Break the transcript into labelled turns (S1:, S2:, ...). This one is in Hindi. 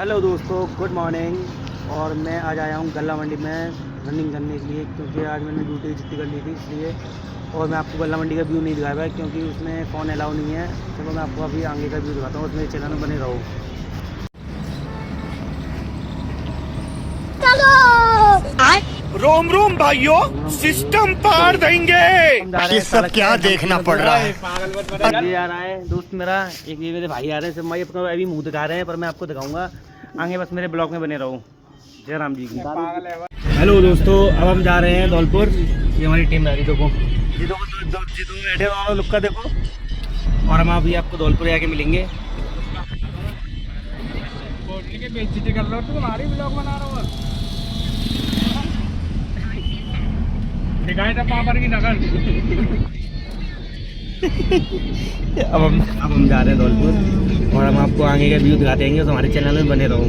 S1: हेलो दोस्तों, गुड मॉर्निंग। और मैं आज आया हूँ गल्ला मंडी में रनिंग करने के लिए, क्योंकि आज मैंने ड्यूटी छुट्टी कर ली थी इसलिए। और मैं आपको गल्ला मंडी का व्यू नहीं दिखाया है क्योंकि उसमें फ़ोन अलाउ नहीं है। चलो मैं आपको अभी आगे का व्यू दिखाता हूँ, उसमें चैनल में बने रहो।
S2: रोम रोम भाइयों, सिस्टम पार देंगे।
S1: ये सब
S3: क्या देखना पड़ रहा है?
S1: ये आ रहा है दोस्त मेरा, एक ये मेरे भाई आ रहे हैं। सब मैं अपना अभी मुंह दिखा रहे हैं, पर मैं आपको दिखाऊंगा आगे। बस मेरे ब्लॉग में बने रहो। जय राम जी की। हेलो दोस्तों, अब हम जा रहे हैं धौलपुर। ये हमारी टीम आ रही, देखो जी, दो बैठे वाला लुक का देखो। और हम अभी आपको धौलपुर आके मिलेंगे।
S2: बेइज्जती कर लो, तुम्हारी ब्लॉग बना रहा हूँ। दिखाई था पापड़ की नकल।
S1: अब हम जा रहे हैं धौलपुर और हम आपको आगे का व्यू दिखाते हैं, तो हमारे चैनल में बने रहो।